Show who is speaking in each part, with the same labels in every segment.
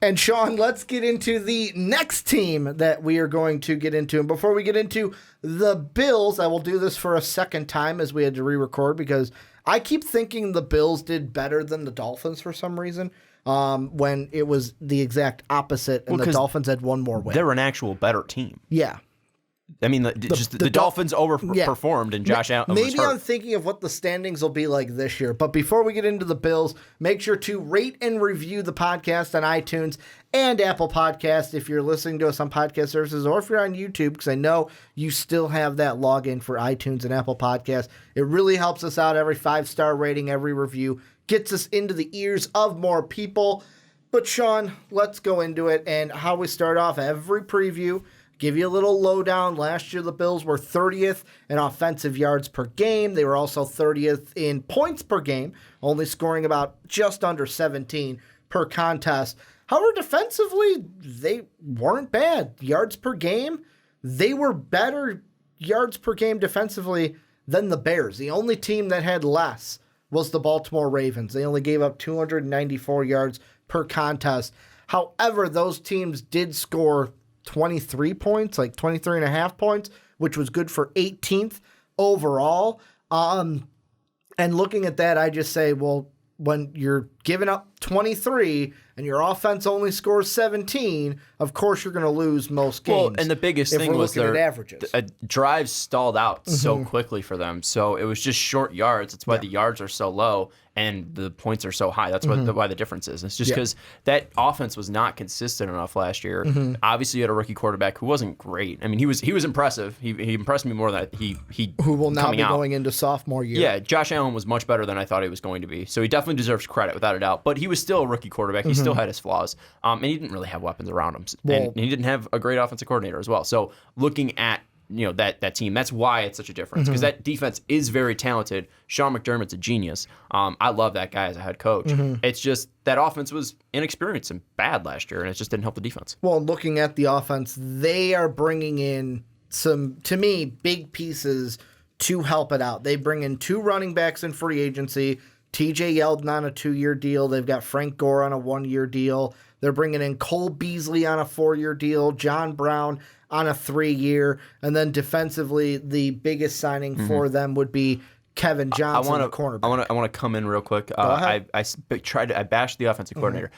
Speaker 1: And Sean, let's get into the next team that we are going to get into. And before we get into the Bills, I will do this for a second time as we had to re-record because I keep thinking the Bills did better than the Dolphins for some reason when it was the exact opposite and the Dolphins had one more win.
Speaker 2: They're an actual better team.
Speaker 1: Yeah.
Speaker 2: I mean, the Dolphins overperformed and Josh Allen was hurt.
Speaker 1: Maybe I'm thinking of what the standings will be like this year. But before we get into the Bills, make sure to rate and review the podcast on iTunes and Apple Podcasts if you're listening to us on podcast services or if you're on YouTube, because I know you still have that login for iTunes and Apple Podcasts. It really helps us out. Every 5-star rating, every review gets us into the ears of more people. But Sean, let's go into it. And how we start off every preview, give you a little lowdown. Last year, the Bills were 30th in offensive yards per game. They were also 30th in points per game, only scoring about just under 17 per contest. However, defensively, they weren't bad. Yards per game, they were better yards per game defensively than the Bears. The only team that had less was the Baltimore Ravens. They only gave up 294 yards per contest. However, those teams did score 23 points, like 23 and a half points, which was good for 18th overall. And looking at that, I just say, well, when you're giving up 23 and your offense only scores 17, of course you're going to lose most games.
Speaker 2: Well, and the biggest thing was their
Speaker 1: averages.
Speaker 2: Drives stalled out so quickly for them. So it was just short yards. That's why the yards are so low and the points are so high. That's why the difference is. It's just because that offense was not consistent enough last year. Obviously, you had a rookie quarterback who wasn't great. I mean, he was impressive. He impressed me more than he
Speaker 1: who will now be going into sophomore year.
Speaker 2: Yeah, Josh Allen was much better than I thought he was going to be. So he definitely deserves credit without a doubt. But he was still a rookie quarterback. He still had his flaws. And he didn't really have weapons around him. And he didn't have a great offensive coordinator as well. So looking at that team, that's why it's such a difference, because that defense is very talented. Sean McDermott's a genius. I love that guy as a head coach. It's just that offense was inexperienced and bad last year, and it just didn't help the defense.
Speaker 1: Well, looking at the offense, they are bringing in some, to me, big pieces to help it out. They bring in 2 running backs in free agency, TJ Yeldon on a 2-year deal. They've got Frank Gore on a 1-year deal. They're bringing in Cole Beasley on a 4-year deal, John Brown on a 3-year, and then defensively, the biggest signing for them would be Kevin Johnson, the cornerback.
Speaker 2: I want to come in real quick.
Speaker 1: Go ahead.
Speaker 2: I bashed the offensive coordinator.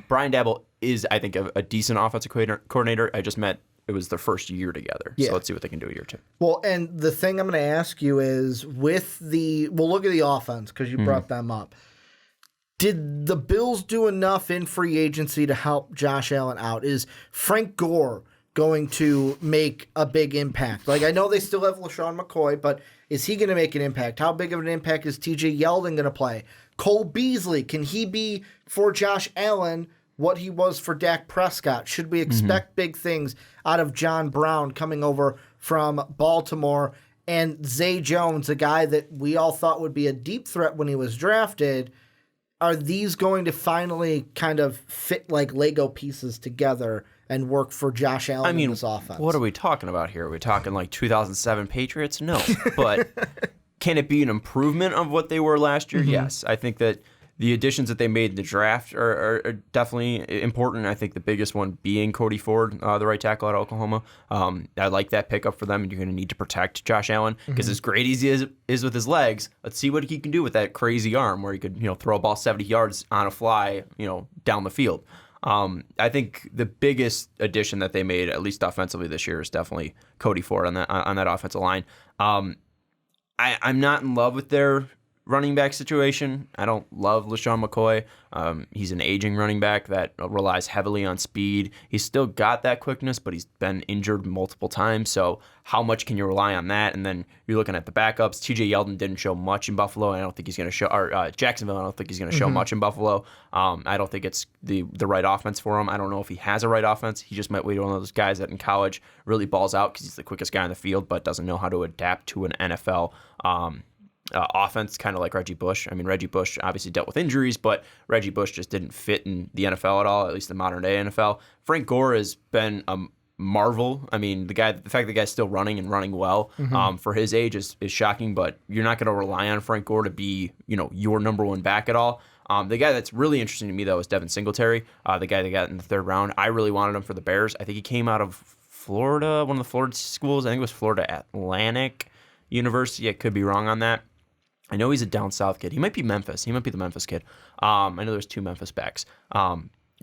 Speaker 2: Brian Daboll is, I think, a decent offensive coordinator. I just meant it was their first year together. So let's see what they can do a year 2.
Speaker 1: Well, and the thing I'm going to ask you is we'll look at the offense because you brought them up. Did the Bills do enough in free agency to help Josh Allen out? Is Frank Gore going to make a big impact? Like, I know they still have LaShawn McCoy, but is he going to make an impact? How big of an impact is TJ Yeldon going to play? Cole Beasley, can he be for Josh Allen what he was for Dak Prescott? Should we expect big things out of John Brown coming over from Baltimore? And Zay Jones, a guy that we all thought would be a deep threat when he was drafted, are these going to finally kind of fit like Lego pieces together and work for Josh Allen in this offense?
Speaker 2: What are we talking about here? Are we talking like 2007 Patriots? No. But can it be an improvement of what they were last year? Yes. I think that the additions that they made in the draft are definitely important. I think the biggest one being Cody Ford, the right tackle at Oklahoma. I like that pickup for them, and you're going to need to protect Josh Allen because as great as he is with his legs, let's see what he can do with that crazy arm where he could throw a ball 70 yards on a fly down the field. I think the biggest addition that they made, at least offensively this year, is definitely Cody Ford on that offensive line. I'm not in love with their running back situation. I don't love LaShawn McCoy. He's an aging running back that relies heavily on speed. He's still got that quickness, but he's been injured multiple times. So how much can you rely on that? And then you're looking at the backups. TJ Yeldon didn't show much in Buffalo. I don't think he's going to show, or Jacksonville, I don't think he's going to show much in Buffalo. I don't think it's the right offense for him. I don't know if he has a right offense. He just might be one of those guys that in college really balls out because he's the quickest guy on the field, but doesn't know how to adapt to an NFL offense, kind of like Reggie Bush. I mean, Reggie Bush obviously dealt with injuries, but Reggie Bush just didn't fit in the NFL at all, at least the modern day NFL. Frank Gore has been a marvel. I mean, the fact the guy's still running and running well for his age is shocking, but you're not going to rely on Frank Gore to be, your number one back at all. The guy that's really interesting to me, though, is Devin Singletary, the guy they got in the third round. I really wanted him for the Bears. I think he came out of Florida, one of the Florida schools. I think it was Florida Atlantic University. I could be wrong on that. I know he's a down south kid. He might be Memphis. He might be the Memphis kid. I know there's 2 Memphis backs.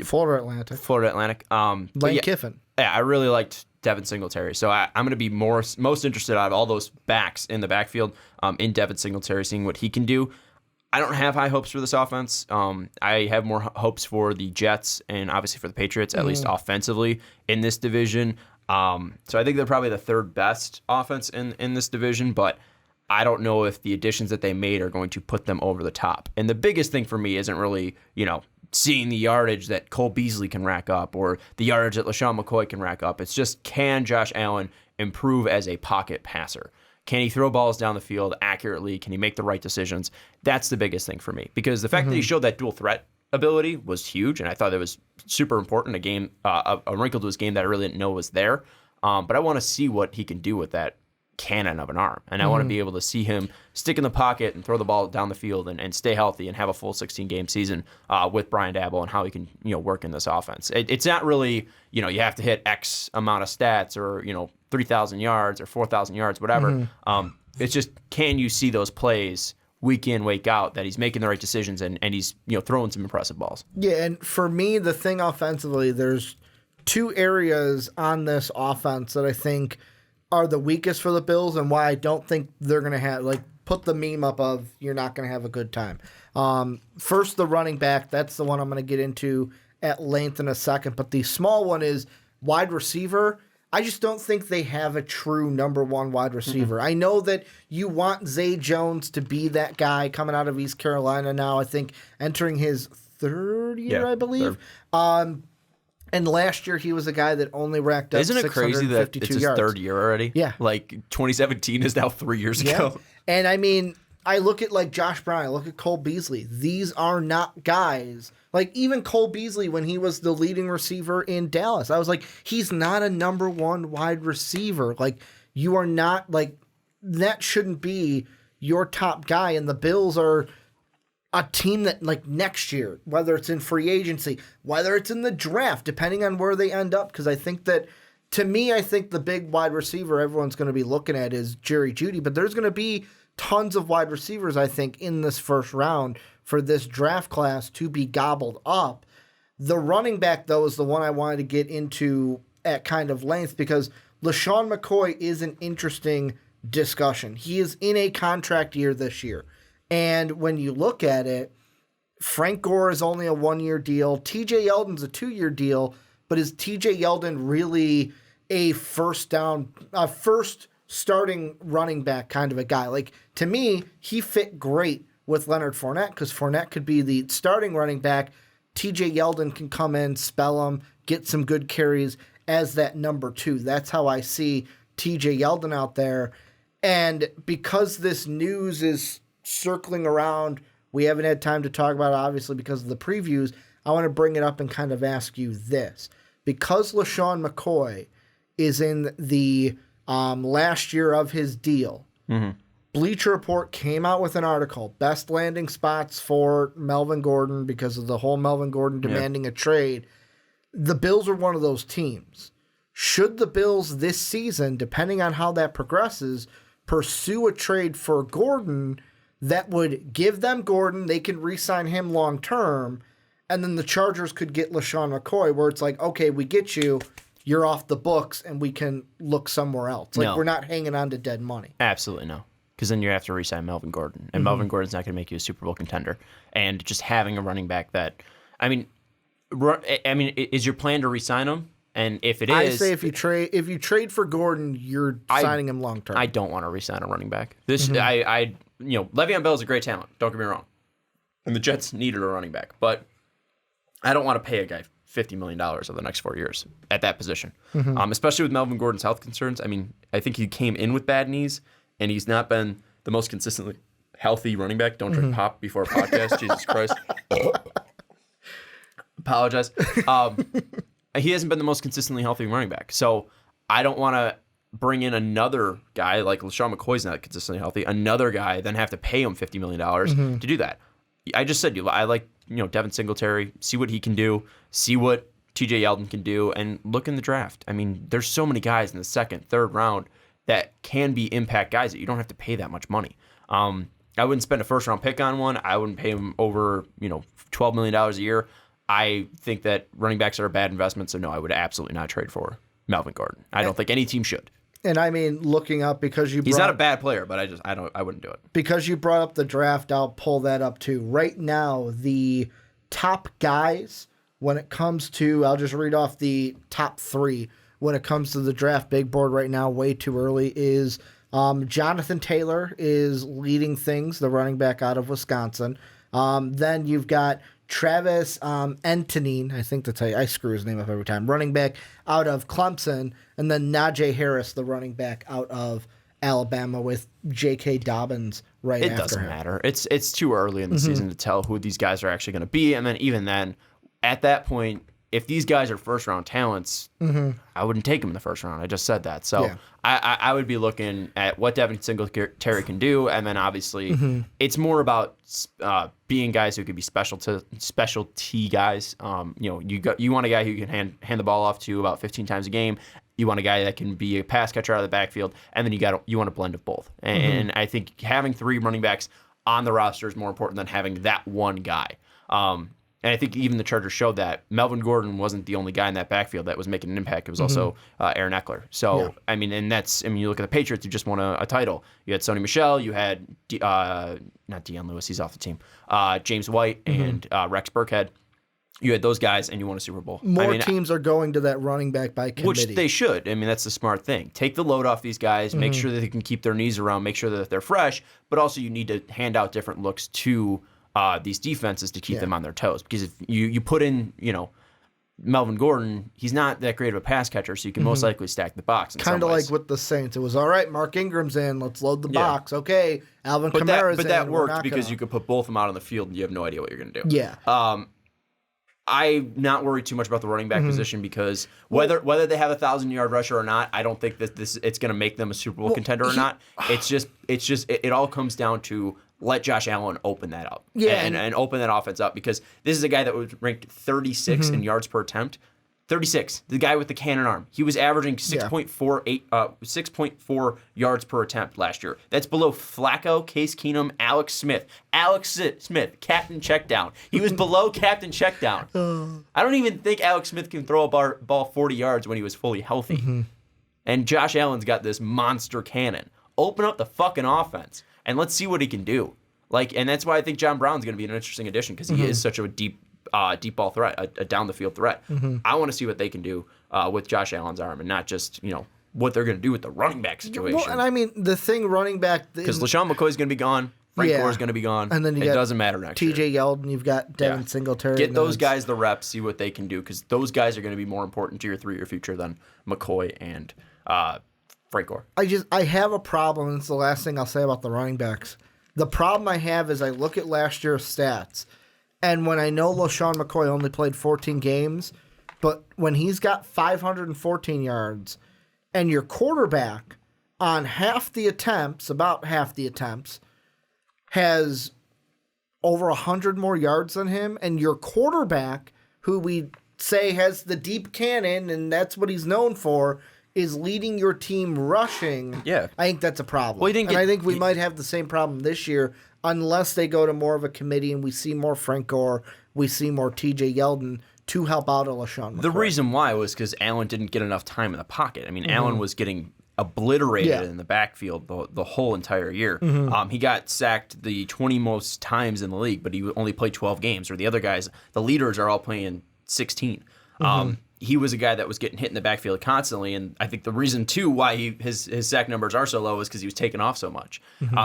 Speaker 1: Florida Atlantic.
Speaker 2: Lane
Speaker 1: Kiffin.
Speaker 2: Yeah, I really liked Devin Singletary. So I'm going to be most interested out of all those backs in the backfield in Devin Singletary, seeing what he can do. I don't have high hopes for this offense. I have more hopes for the Jets and obviously for the Patriots, at least offensively in this division. So I think they're probably the third best offense in this division, but I don't know if the additions that they made are going to put them over the top. And the biggest thing for me isn't really, seeing the yardage that Cole Beasley can rack up or the yardage that LaShawn McCoy can rack up. It's just, can Josh Allen improve as a pocket passer? Can he throw balls down the field accurately? Can he make the right decisions? That's the biggest thing for me, because the fact that he showed that dual threat ability was huge, and I thought it was super important, a wrinkle to his game that I really didn't know was there. But I want to see what he can do with that cannon of an arm, and I want to be able to see him stick in the pocket and throw the ball down the field and stay healthy and have a full 16-game season with Brian Daboll and how he can work in this offense. It's not really you have to hit X amount of stats or 3,000 yards or 4,000 yards, whatever. It's just, can you see those plays week in, week out, that he's making the right decisions and he's throwing some impressive balls.
Speaker 1: Yeah, and for me, the thing offensively, there's 2 areas on this offense that I think are the weakest for the Bills, and why I don't think they're going to have, put the meme up of you're not going to have a good time. First, the running back. That's the one I'm going to get into at length in a second. But the small one is wide receiver. I just don't think they have a true number 1 wide receiver. I know that you want Zay Jones to be that guy coming out of East Carolina now, I think entering his 3rd year, I believe. And last year, he was a guy that only racked up 652 yards.
Speaker 2: Isn't it crazy that it's his 3rd year already?
Speaker 1: Yeah.
Speaker 2: 2017 is now 3 years ago.
Speaker 1: And I mean, I look at Josh Brown, I look at Cole Beasley. These are not guys. Even Cole Beasley, when he was the leading receiver in Dallas, I was like, he's not a number 1 wide receiver. You are not, that shouldn't be your top guy. And the Bills are a team that, next year, whether it's in free agency, whether it's in the draft, depending on where they end up, because I think that, to me, I think the big wide receiver everyone's going to be looking at is Jerry Jeudy, but there's going to be tons of wide receivers, I think, in this first round for this draft class to be gobbled up. The running back, though, is the one I wanted to get into at kind of length, because LaShawn McCoy is an interesting discussion. He is in a contract year this year. And when you look at it, Frank Gore is only a 1-year deal. TJ Yeldon's a 2-year deal, but is TJ Yeldon really a first starting running back kind of a guy? To me, he fit great with Leonard Fournette, because Fournette could be the starting running back. TJ Yeldon can come in, spell him, get some good carries as that number 2. That's how I see TJ Yeldon out there. And because this news is circling around, we haven't had time to talk about it, obviously, because of the previews. I want to bring it up and kind of ask you this. Because LaShawn McCoy is in the last year of his deal, Bleacher Report came out with an article, best landing spots for Melvin Gordon, because of the whole Melvin Gordon demanding a trade. The Bills are one of those teams. Should the Bills this season, depending on how that progresses, pursue a trade for Gordon that would give them Gordon, they can re-sign him long term, and then the Chargers could get LaShawn McCoy, where it's okay, we get you, you're off the books, and we can look somewhere else. We're not hanging on to dead money.
Speaker 2: Absolutely no. Because then you have to re-sign Melvin Gordon, and Melvin Gordon's not going to make you a Super Bowl contender. And just having a running back that, is your plan to re-sign him? And if it is,
Speaker 1: I say if you trade for Gordon, you're signing him long term.
Speaker 2: I don't want to re-sign a running back. Le'Veon Bell is a great talent. Don't get me wrong, and the Jets needed a running back, but I don't want to pay a guy $50 million over the next 4 years at that position, especially with Melvin Gordon's health concerns. I think he came in with bad knees, and he's not been the most consistently healthy running back. Don't drink pop before a podcast. Jesus Christ. Apologize. He hasn't been the most consistently healthy running back. So I don't want to bring in another guy, like LaShawn McCoy's not consistently healthy, another guy, then have to pay him $50 million to do that. I just said I like Devin Singletary, see what he can do, see what TJ Yeldon can do, and look in the draft. I mean, there's so many guys in the second, third round that can be impact guys that you don't have to pay that much money. I wouldn't spend a first-round pick on one. I wouldn't pay him over, $12 million a year. I think that running backs are a bad investment, so no, I would absolutely not trade for Melvin Gordon. I don't think any team should.
Speaker 1: And I mean, looking up because
Speaker 2: he's not a bad player, but I wouldn't do it.
Speaker 1: Because you brought up the draft, I'll pull that up too. Right now, the top guys when it comes to, I'll just read off the top 3 when it comes to the draft big board right now, way too early, is Jonathan Taylor is leading things, the running back out of Wisconsin. Then you've got Travis Etienne, I think that's how I screw his name up every time, running back out of Clemson, and then Najee Harris, the running back out of Alabama, with J.K. Dobbins right after him. It doesn't
Speaker 2: matter. It's too early in the season to tell who these guys are actually going to be, and then even then, at that point, if these guys are first-round talents, I wouldn't take them in the first round. I just said that. So yeah. I would be looking at what Devin Singletary can do, and then obviously it's more about being guys who could be specialty guys. You want a guy who can hand the ball off to about 15 times a game. You want a guy that can be a pass catcher out of the backfield, and then you want a blend of both. And I think having 3 running backs on the roster is more important than having that one guy. And I think even the Chargers showed that Melvin Gordon wasn't the only guy in that backfield that was making an impact. It was also Aaron Eckler. So, yeah. You look at the Patriots, who just won a title. You had Sony Michel, you had, not Deion Lewis, he's off the team, James White and Rex Burkhead. You had those guys, and you won a Super Bowl.
Speaker 1: More teams are going to that running back by committee.
Speaker 2: Which they should. I mean, that's the smart thing. Take the load off these guys, make sure that they can keep their knees around, make sure that they're fresh, but also you need to hand out different looks to these defenses to keep them on their toes. Because if you put in, Melvin Gordon, he's not that great of a pass catcher, so you can most likely stack the box.
Speaker 1: Kind of like with the Saints. It was, all right, Mark Ingram's in, let's load the box. Okay, Alvin Kamara's in.
Speaker 2: But that worked because you could put both of them out on the field and you have no idea what you're going to do.
Speaker 1: Yeah.
Speaker 2: I'm not worried too much about the running back position because whether they have a 1,000-yard rusher or not, I don't think that it's going to make them a Super Bowl contender or not. It all comes down to let Josh Allen open that up and open that offense up, because this is a guy that was ranked 36 in yards per attempt. 36, the guy with the cannon arm. He was averaging 6.4 yards per attempt last year. That's below Flacco, Case Keenum, Alex Smith. Alex Smith, captain check down. He was below captain check down. I don't even think Alex Smith can throw a ball 40 yards when he was fully healthy. And Josh Allen's got this monster cannon. Open up the fucking offense, and let's see what he can do. And that's why I think John Brown's going to be an interesting addition, because he is such a deep ball threat, a down the field threat. I want to see what they can do with Josh Allen's arm, and not just what they're going to do with the running back situation.
Speaker 1: Well, and I mean the thing, running back,
Speaker 2: because LaShawn McCoy's going to be gone, Frank Gore's going to be gone,
Speaker 1: and then it
Speaker 2: doesn't matter next year.
Speaker 1: TJ Yeldon, you've got Devin Singletary.
Speaker 2: Get those guys the reps, see what they can do, because those guys are going to be more important to your 3-year future than McCoy and Frank Gore.
Speaker 1: I have a problem, and it's the last thing I'll say about the running backs. The problem I have is I look at last year's stats, and when I know LaShawn McCoy only played 14 games, but when he's got 514 yards, and your quarterback on about half the attempts, has over 100 more yards than him, and your quarterback, who we say has the deep cannon, and that's what he's known for, is leading your team rushing, I think that's a problem. Well, I think we might have the same problem this year unless they go to more of a committee and we see more Frank Gore, we see more TJ Yeldon to help out a LaShawn McCoy.
Speaker 2: The reason why was because Allen didn't get enough time in the pocket. I mean, Allen was getting obliterated in the backfield the whole entire year. He got sacked the 20 most times in the league, but he only played 12 games, or the other guys, the leaders, are all playing 16. He was a guy that was getting hit in the backfield constantly, and I think the reason, too, why his sack numbers are so low is because he was taking off so much.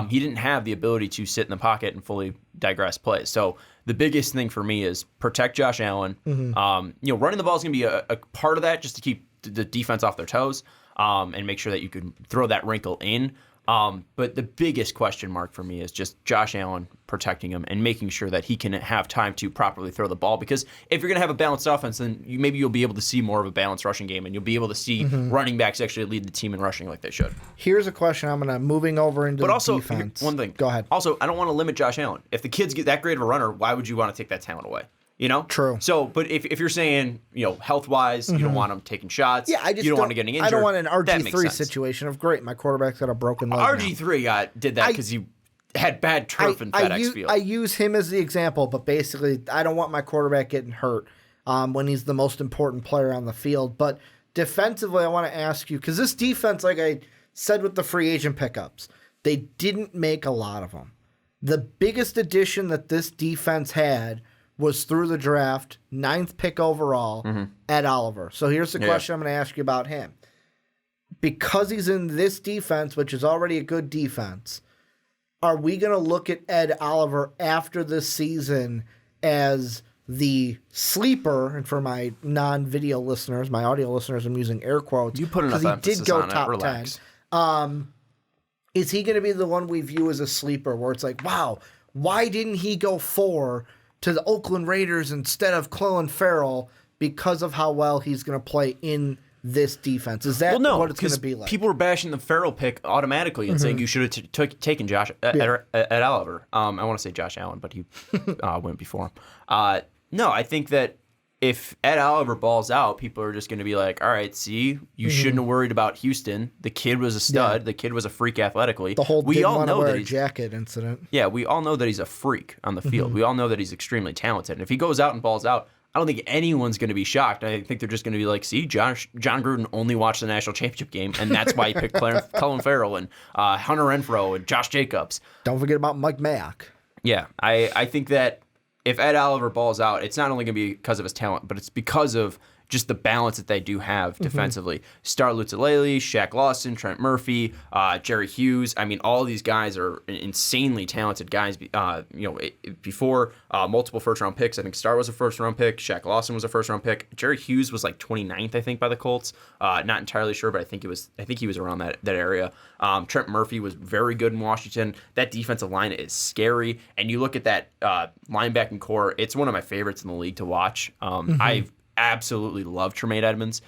Speaker 2: He didn't have the ability to sit in the pocket and fully digress plays. So the biggest thing for me is protect Josh Allen. Running the ball is going to be a part of that, just to keep the defense off their toes and make sure that you can throw that wrinkle in. But the biggest question mark for me is just Josh Allen protecting him and making sure that he can have time to properly throw the ball. Because if you're going to have a balanced offense, then maybe you'll be able to see more of a balanced rushing game, and you'll be able to see running backs actually lead the team in rushing like they should.
Speaker 1: Here's a question I'm going to moving over into
Speaker 2: but also,
Speaker 1: defense.
Speaker 2: One thing.
Speaker 1: Go ahead.
Speaker 2: Also, I don't want to limit Josh Allen. If the kid's that great of a runner, why would you want to take that talent away? You know?
Speaker 1: True.
Speaker 2: So, but if you're saying, health-wise, you don't want him taking shots.
Speaker 1: Yeah,
Speaker 2: you don't want him getting injured.
Speaker 1: I don't want an RG3
Speaker 2: sense.
Speaker 1: situation of, great, my quarterback's got a broken leg
Speaker 2: RG3 did that because he had bad turf in FedEx Field.
Speaker 1: I use him as the example, but basically, I don't want my quarterback getting hurt when he's the most important player on the field. But defensively, I want to ask you, because this defense, like I said with the free agent pickups, they didn't make a lot of them. The biggest addition that this defense had was through the draft, 9th pick overall, Ed Oliver. So here's the question I'm going to ask you about him. Because he's in this defense, which is already a good defense, are we going to look at Ed Oliver after this season as the sleeper? And for my non-video listeners, my audio listeners, I'm using air quotes.
Speaker 2: You put enough emphasis
Speaker 1: he did go
Speaker 2: on
Speaker 1: top
Speaker 2: it. Relax.
Speaker 1: 10. Is he going to be the one we view as a sleeper where it's like, wow, why didn't he go 4 to the Oakland Raiders instead of Clelin Ferrell because of how well he's going to play in this defense? Is that what it's going to be like?
Speaker 2: People were bashing the Ferrell pick automatically and saying you should have taken Josh Ed Oliver. I want to say Josh Allen, but he went before him. No, I think that if Ed Oliver balls out, people are just going to be like, all right, see, you shouldn't have worried about Houston. The kid was a stud. Yeah. The kid was a freak athletically.
Speaker 1: The whole we all know that he's jacket incident.
Speaker 2: Yeah, we all know that he's a freak on the field. We all know that he's extremely talented. And if he goes out and balls out, I don't think anyone's going to be shocked. I think they're just going to be like, see, John Gruden only watched the national championship game, and that's why he picked Clelin Ferrell and Hunter Renfrow and Josh Jacobs.
Speaker 1: Don't forget about Mike Mayock.
Speaker 2: Yeah, I think that if Ed Oliver balls out, it's not only going to be because of his talent, but it's because of just the balance that they do have defensively. Star Lutulele, Shaq Lawson, Trent Murphy, Jerry Hughes. I mean, all these guys are insanely talented guys. Before multiple first-round picks, I think Star was a first-round pick. Shaq Lawson was a first-round pick. Jerry Hughes was like 29th, I think, by the Colts. Not entirely sure, but I think he was around that area. Trent Murphy was very good in Washington. That defensive line is scary, and you look at that linebacking core. It's one of my favorites in the league to watch. I absolutely love Tremaine Edmonds.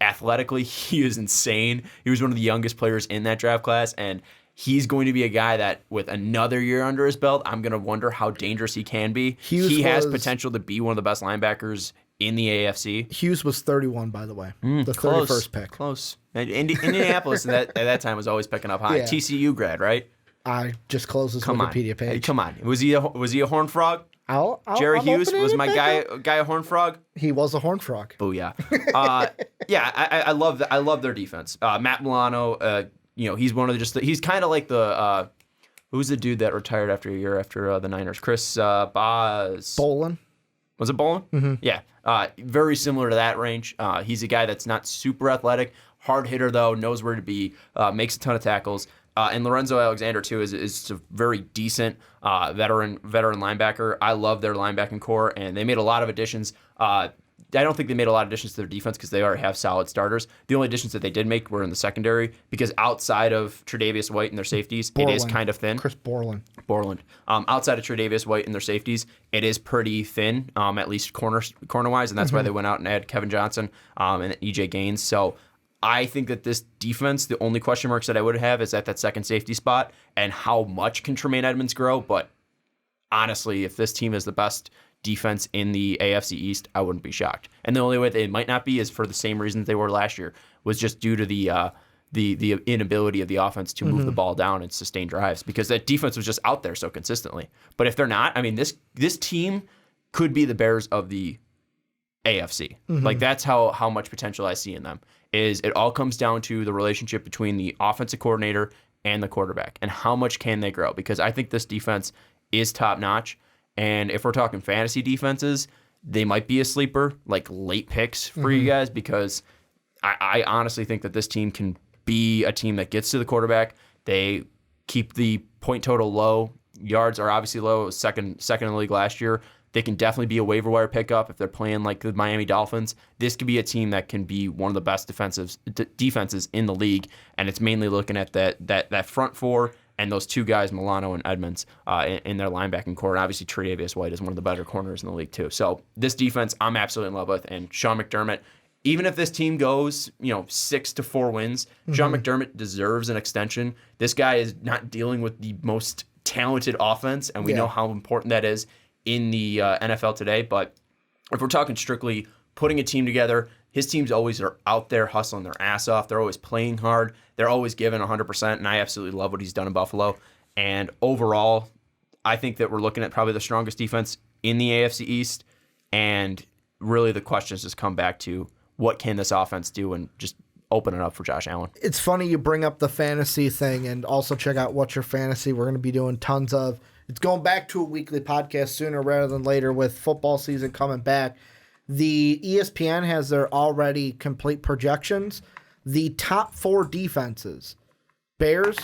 Speaker 2: Athletically, he is insane. He was one of the youngest players in that draft class, and he's going to be a guy that, with another year under his belt, I'm going to wonder how dangerous he can be. He has potential to be one of the best linebackers in the AFC.
Speaker 1: Hughes was 31, by the way. The 31st pick.
Speaker 2: Close. Indianapolis at that time was always picking up high. Yeah. TCU grad, right?
Speaker 1: I just closed his Wikipedia page.
Speaker 2: Hey, come on. Was he a Horned Frog? Jerry Hughes was my guy a Horned Frog.
Speaker 1: He was a Horned Frog.
Speaker 2: Booyah. I love their defense. Matt Milano, he's one of he's kind of like the who's the dude that retired after a year after the Niners? Chris
Speaker 1: Bolin.
Speaker 2: Was it Bolin? Mm-hmm. Yeah. Very similar to that range. He's a guy that's not super athletic, hard hitter though, knows where to be, makes a ton of tackles. And Lorenzo Alexander, too, is a very decent veteran linebacker. I love their linebacking core, and they made a lot of additions. I don't think they made a lot of additions to their defense because they already have solid starters. The only additions that they did make were in the secondary because outside of Tre'Davious White and their safeties, it is kind of thin.
Speaker 1: Chris Borland.
Speaker 2: Outside of Tre'Davious White and their safeties, it is pretty thin, at least corner-wise, and that's why they went out and added Kevin Johnson and E.J. Gaines. So I think that this defense, the only question marks that I would have is at that second safety spot and how much can Tremaine Edmonds grow. But honestly, if this team is the best defense in the AFC East, I wouldn't be shocked. And the only way they might not be is for the same reasons they were last year, was just due to the inability of the offense to move the ball down and sustain drives because that defense was just out there so consistently. But if they're not, I mean, this team could be the Bears of the AFC. Like that's how much potential I see in them. Is it all comes down to the relationship between the offensive coordinator and the quarterback and how much can they grow? Because I think this defense is top notch. And if we're talking fantasy defenses, they might be a sleeper, like late picks for you guys, because I honestly think that this team can be a team that gets to the quarterback. They keep the point total low. Yards are obviously low. It was second in the league last year. They can definitely be a waiver wire pickup if they're playing like the Miami Dolphins. This could be a team that can be one of the best defenses in the league, and it's mainly looking at that front four and those two guys, Milano and Edmonds, in their linebacking core. And obviously, Tre'Davious White is one of the better corners in the league too. So this defense, I'm absolutely in love with. And Sean McDermott, even if this team goes 6 to 4 wins, Sean McDermott deserves an extension. This guy is not dealing with the most talented offense, and we know how important that is in the NFL today. But if we're talking strictly putting a team together, his teams always are out there hustling their ass off. They're always playing hard. They're always giving 100%, and I absolutely love what he's done in Buffalo. And overall, I think that we're looking at probably the strongest defense in the AFC East, and really the questions just come back to what can this offense do and just open it up for Josh Allen.
Speaker 1: It's funny you bring up the fantasy thing, and also check out What's Your Fantasy. We're going to be doing tons of. It's going back to a weekly podcast sooner rather than later with football season coming back. The ESPN has their already complete projections. The top 4 defenses, Bears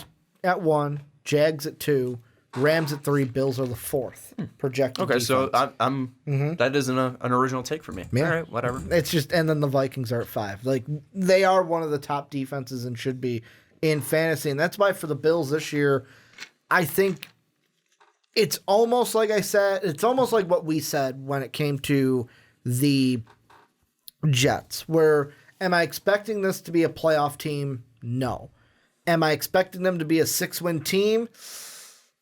Speaker 1: at 1, Jags at 2, Rams at 3, Bills are the 4th projected
Speaker 2: Okay,
Speaker 1: defense.
Speaker 2: so that isn't an original take for me.
Speaker 1: Yeah.
Speaker 2: All right, whatever.
Speaker 1: It's just, and then the Vikings are at 5. Like, they are one of the top defenses and should be in fantasy. And that's why for the Bills this year, I think it's almost like I said, it's almost like what we said when it came to the Jets, where am I expecting this to be a playoff team? No. Am I expecting them to be a 6-win team?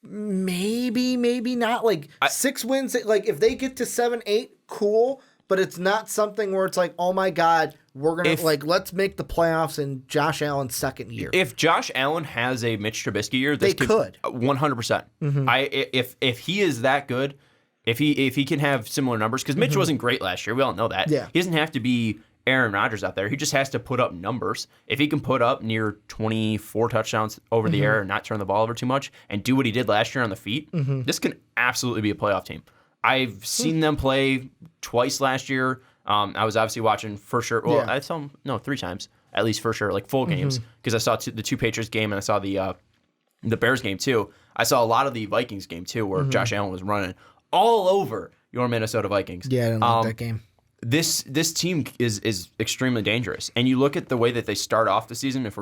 Speaker 1: Maybe, maybe not. Like 6 wins, like if they get to 7-8, cool. But it's not something where it's like, oh my God, we're going to let's make the playoffs in Josh Allen's second year.
Speaker 2: If Josh Allen has a Mitch Trubisky year,
Speaker 1: they could
Speaker 2: 100%. If he is that good, if he can have similar numbers, because Mitch wasn't great last year, we all know that.
Speaker 1: Yeah.
Speaker 2: He doesn't have to be Aaron Rodgers out there. He just has to put up numbers. If he can put up near 24 touchdowns over the air and not turn the ball over too much and do what he did last year on the feet, this can absolutely be a playoff team. I've seen them play twice last year. I was obviously watching for sure. Well, I saw them 3 times at least for sure, like full games, because I saw the 2 Patriots game and I saw the Bears game too. I saw a lot of the Vikings game too, where Josh Allen was running all over your Minnesota Vikings.
Speaker 1: Yeah, I didn't like that game.
Speaker 2: This team is extremely dangerous, and you look at the way that they start off the season. If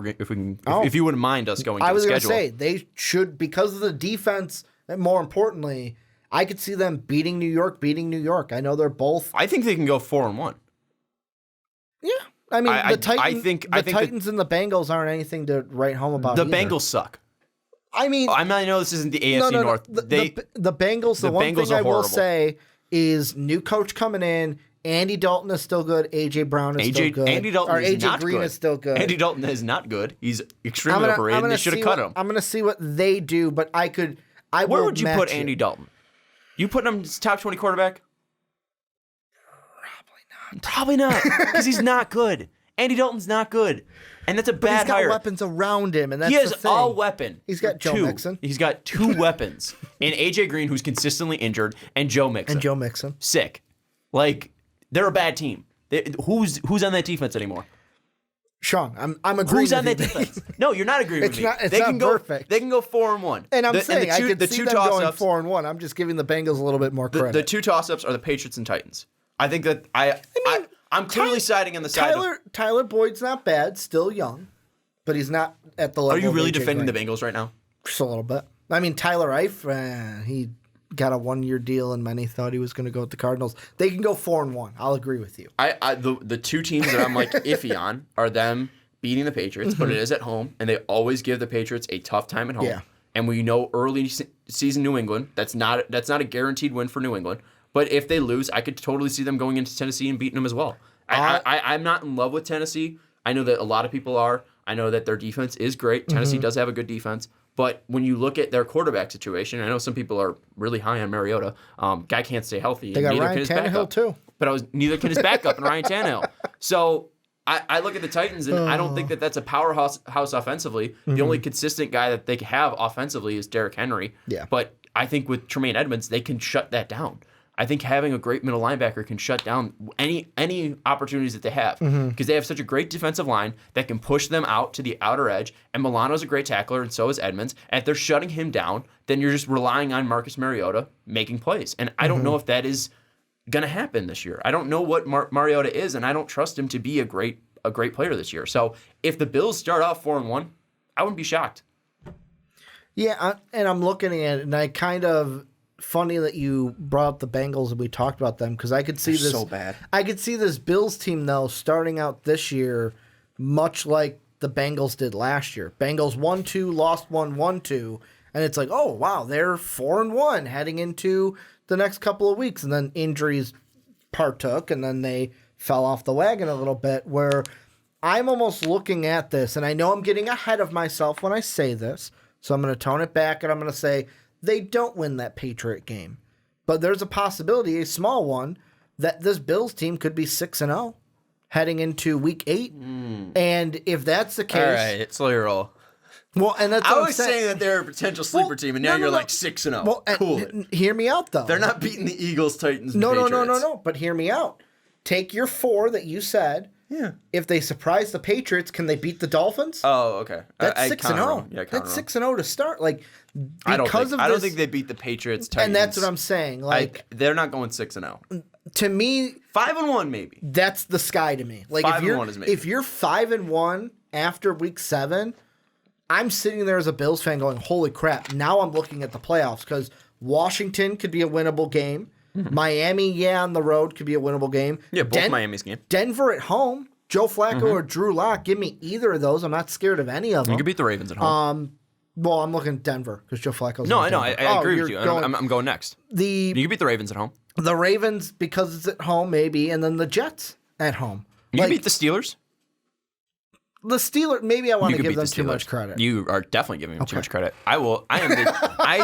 Speaker 2: you wouldn't mind us going,
Speaker 1: I
Speaker 2: to
Speaker 1: was
Speaker 2: the
Speaker 1: going
Speaker 2: schedule.
Speaker 1: to say they should, because of the defense. And more importantly, I could see them beating New York. I know they're both.
Speaker 2: I think they can go 4-1.
Speaker 1: Yeah, I mean the Titans.
Speaker 2: I think
Speaker 1: Titans and the Bengals aren't anything to write home about.
Speaker 2: The
Speaker 1: either.
Speaker 2: Bengals suck.
Speaker 1: I mean,
Speaker 2: I know this isn't the AFC North.
Speaker 1: The Bengals. The one thing I will say is new coach coming in. Andy Dalton is still good. AJ Brown is still good.
Speaker 2: Andy Dalton is not
Speaker 1: Green
Speaker 2: good.
Speaker 1: is still good.
Speaker 2: Andy Dalton is not good. He's extremely overrated. They should have cut him.
Speaker 1: I'm gonna see what they do, but
Speaker 2: Where would you put Andy Dalton? You putting him as top 20 quarterback? Probably not, because he's not good. Andy Dalton's not good, and that's a bad hire.
Speaker 1: He's got weapons around him, and that's
Speaker 2: he has
Speaker 1: the thing.
Speaker 2: a weapon.
Speaker 1: He's got Joe Mixon.
Speaker 2: He's got 2 weapons, and AJ Green, who's consistently injured, and Joe Mixon. Sick. Like, they're a bad team. Who's on that defense anymore?
Speaker 1: Sean, I'm agreeing.
Speaker 2: Who's on that defense? No, you're not agreeing with me.
Speaker 1: It's not perfect.
Speaker 2: They can go 4-1.
Speaker 1: And I'm saying I could see them going 4-1. I'm just giving the Bengals a little bit more credit.
Speaker 2: The 2 toss-ups are the Patriots and Titans. I think that I'm clearly siding on the side of
Speaker 1: Tyler Boyd's not bad, still young, but he's not at the level.
Speaker 2: Are you really
Speaker 1: of AJ
Speaker 2: defending
Speaker 1: Green.
Speaker 2: the Bengals right now?
Speaker 1: Just a little bit. I mean, Tyler Eif, he got a 1-year deal, and many thought he was going to go with the Cardinals. They can go 4-1. I'll agree with you.
Speaker 2: The 2 teams that I'm like iffy on are them beating the Patriots, but it is at home, and they always give the Patriots a tough time at home.
Speaker 1: Yeah.
Speaker 2: And we know early season New England, that's not a guaranteed win for New England. But if they lose, I could totally see them going into Tennessee and beating them as well. I'm not in love with Tennessee. I know that a lot of people are. I know that their defense is great. Tennessee does have a good defense. But when you look at their quarterback situation, I know some people are really high on Mariota. Guy can't stay healthy.
Speaker 1: They got Ryan Tannehill too.
Speaker 2: But neither can his backup and Ryan Tannehill. So I look at the Titans, and I don't think that that's a powerhouse offensively. The only consistent guy that they have offensively is Derrick Henry.
Speaker 1: Yeah.
Speaker 2: But I think with Tremaine Edmonds, they can shut that down. I think having a great middle linebacker can shut down any opportunities that they have because they have such a great defensive line that can push them out to the outer edge. And Milano's a great tackler, and so is Edmonds. And if they're shutting him down, then you're just relying on Marcus Mariota making plays. And I don't know if that is going to happen this year. I don't know what Mariota is, and I don't trust him to be a great player this year. So if the Bills start off 4-1, I wouldn't be shocked.
Speaker 1: Yeah, and I'm looking at it, and I kind of funny that you brought up the Bengals and we talked about them because I could see this
Speaker 2: so bad.
Speaker 1: I could see this Bills team though starting out this year much like the Bengals did last year. Bengals 1-2, lost 1-1-2, and it's like, oh wow, they're 4-1 heading into the next couple of weeks, and then injuries partook, and then they fell off the wagon a little bit. Where I'm almost looking at this, and I know I'm getting ahead of myself when I say this. So I'm going to tone it back, and I'm going to say they don't win that Patriot game. But there's a possibility, a small one, that this Bills team could be 6-0 heading into Week 8. And if that's the case...
Speaker 2: All right, slow your roll.
Speaker 1: Well, and that's
Speaker 2: I
Speaker 1: what
Speaker 2: was saying that they're a potential sleeper team, and now you're like 6-0.
Speaker 1: Well,
Speaker 2: cool.
Speaker 1: Hear me out, though.
Speaker 2: They're not beating the Eagles, Titans, and
Speaker 1: No.
Speaker 2: Patriots.
Speaker 1: But hear me out. Take your 4 that you said.
Speaker 2: Yeah.
Speaker 1: If they surprise the Patriots, can they beat the Dolphins?
Speaker 2: Oh, okay.
Speaker 1: That's 6-0.
Speaker 2: Yeah,
Speaker 1: That's 6-0 to start. Like,
Speaker 2: I don't
Speaker 1: because
Speaker 2: think they beat the Patriots, Titans.
Speaker 1: And that's what I'm saying. Like,
Speaker 2: they're not going 6-0.
Speaker 1: To me,
Speaker 2: 5-1 maybe.
Speaker 1: that's the sky to me. Like
Speaker 2: 5-1 is maybe.
Speaker 1: If you're 5-1 after Week 7, I'm sitting there as a Bills fan going, "Holy crap!" Now I'm looking at the playoffs because Washington could be a winnable game. Miami, on the road could be a winnable game.
Speaker 2: Yeah, both Miami's game.
Speaker 1: Denver at home. Joe Flacco or Drew Lock. Give me either of those. I'm not scared of any of them.
Speaker 2: You could beat the Ravens at home.
Speaker 1: Well, I'm looking at Denver because Joe Flacco's.
Speaker 2: No,
Speaker 1: in
Speaker 2: I know.
Speaker 1: Denver.
Speaker 2: I agree with you. I'm going next. You could beat the Ravens at home.
Speaker 1: The Ravens because it's at home, maybe, and then the Jets at home.
Speaker 2: You could beat the Steelers.
Speaker 1: The Steelers, maybe I want to give them too much credit.
Speaker 2: You are definitely giving them too much credit. I will. I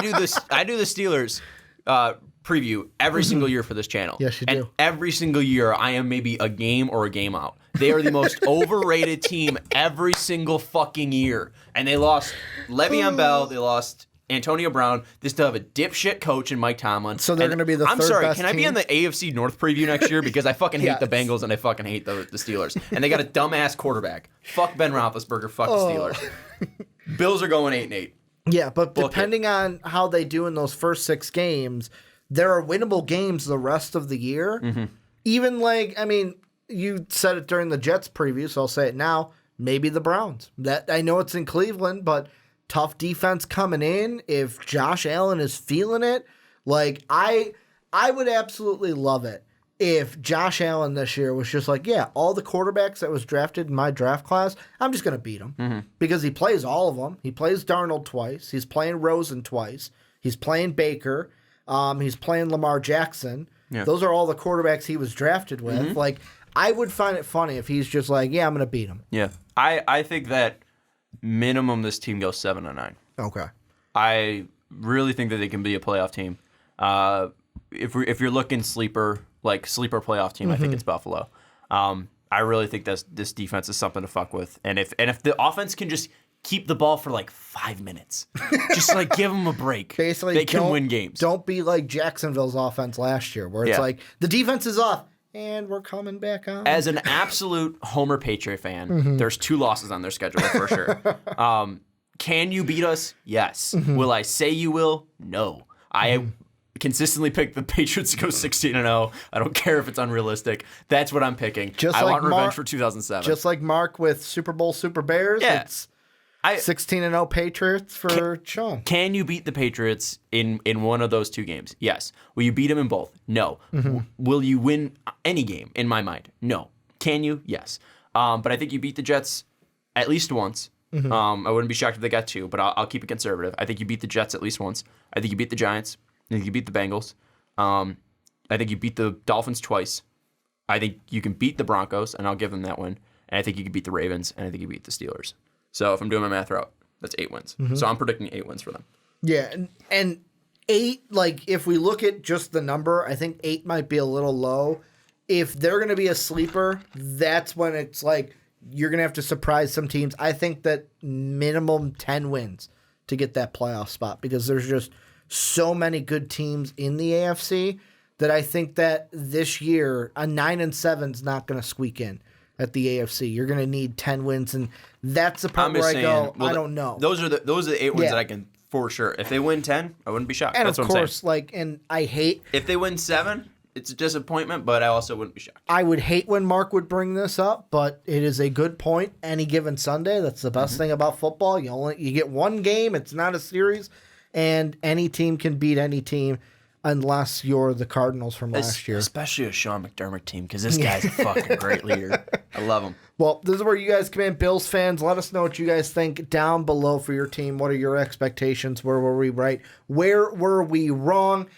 Speaker 2: do this. I do the Steelers preview every single year for this channel.
Speaker 1: Yes, you do.
Speaker 2: And every single year, I am maybe a game or a game out. They are the most overrated team every single fucking year, and they lost Le'Veon Bell. They lost Antonio Brown. They still have a dipshit coach in Mike Tomlin.
Speaker 1: So they're going to be the third best
Speaker 2: I'm sorry, can I be
Speaker 1: team?
Speaker 2: on the AFC North preview next year? Because I fucking hate
Speaker 1: Yes.
Speaker 2: the Bengals and I fucking hate the Steelers. And they got a dumbass quarterback. Fuck Ben Roethlisberger. Fuck the Steelers. Bills are going 8-8.
Speaker 1: Yeah, but depending on how they do in those first 6 games, there are winnable games the rest of the year. Even you said it during the Jets preview, so I'll say it now. Maybe the Browns. That I know it's in Cleveland, but tough defense coming in. If Josh Allen is feeling it, like I would absolutely love it if Josh Allen this year was just like, yeah, all the quarterbacks that was drafted in my draft class, I'm just going to beat them because he plays all of them. He plays Darnold twice. He's playing Rosen twice. He's playing Baker. He's playing Lamar Jackson. Yeah. Those are all the quarterbacks he was drafted with. Like, I would find it funny if he's just like, yeah, I'm going to beat him.
Speaker 2: Yeah. I think that minimum this team goes 7-9.
Speaker 1: Okay.
Speaker 2: I really think that they can be a playoff team. If you're looking sleeper playoff team, I think it's Buffalo. I really think this defense is something to fuck with. And if the offense can just keep the ball for like 5 minutes, just like give them a break.
Speaker 1: Basically,
Speaker 2: they can win games.
Speaker 1: Don't be like Jacksonville's offense last year, where it's like the defense is off and we're coming back on.
Speaker 2: As an absolute Homer Patriot fan, there's 2 losses on their schedule for sure. Can you beat us? Yes. Will I say you will? No. I consistently pick the Patriots to go 16-0. I don't care if it's unrealistic. That's what I'm picking. I want revenge for 2007.
Speaker 1: Just like Mark with Super Bowl Super Bears.
Speaker 2: Yeah.
Speaker 1: It's 16-0 Patriots for Sean.
Speaker 2: Can you beat the Patriots in one of those 2 games? Yes. Will you beat them in both? No. Will you win any game? In my mind, no. Can you? Yes. But I think you beat the Jets at least once. I wouldn't be shocked if they got 2, but I'll keep it conservative. I think you beat the Jets at least once. I think you beat the Giants. I think you beat the Bengals. I think you beat the Dolphins twice. I think you can beat the Broncos, and I'll give them that win. And I think you can beat the Ravens, and I think you beat the Steelers. So if I'm doing my math right, that's 8 wins. So I'm predicting 8 wins for them.
Speaker 1: Yeah, and 8, like, if we look at just the number, I think 8 might be a little low. If they're going to be a sleeper, that's when it's like you're going to have to surprise some teams. I think that minimum 10 wins to get that playoff spot because there's just so many good teams in the AFC that I think that this year a 9-7 is not going to squeak in at the AFC. You're going to need 10 wins, and that's the part where I go, I don't know.
Speaker 2: Those are the 8 wins that I can for sure. If they win 10, I wouldn't be shocked.
Speaker 1: And
Speaker 2: that's
Speaker 1: of
Speaker 2: what
Speaker 1: course,
Speaker 2: I'm saying.
Speaker 1: and I hate.
Speaker 2: If they win 7, it's a disappointment, but I also wouldn't be shocked.
Speaker 1: I would hate when Mark would bring this up, but it is a good point. Any given Sunday, that's the best thing about football. You get one game. It's not a series, and any team can beat any team. Unless you're the Cardinals from last year.
Speaker 2: Especially a Sean McDermott team, because this guy's a fucking great leader. I love him.
Speaker 1: Well, this is where you guys come in. Bills fans, let us know what you guys think down below for your team. What are your expectations? Where were we right? Where were we wrong?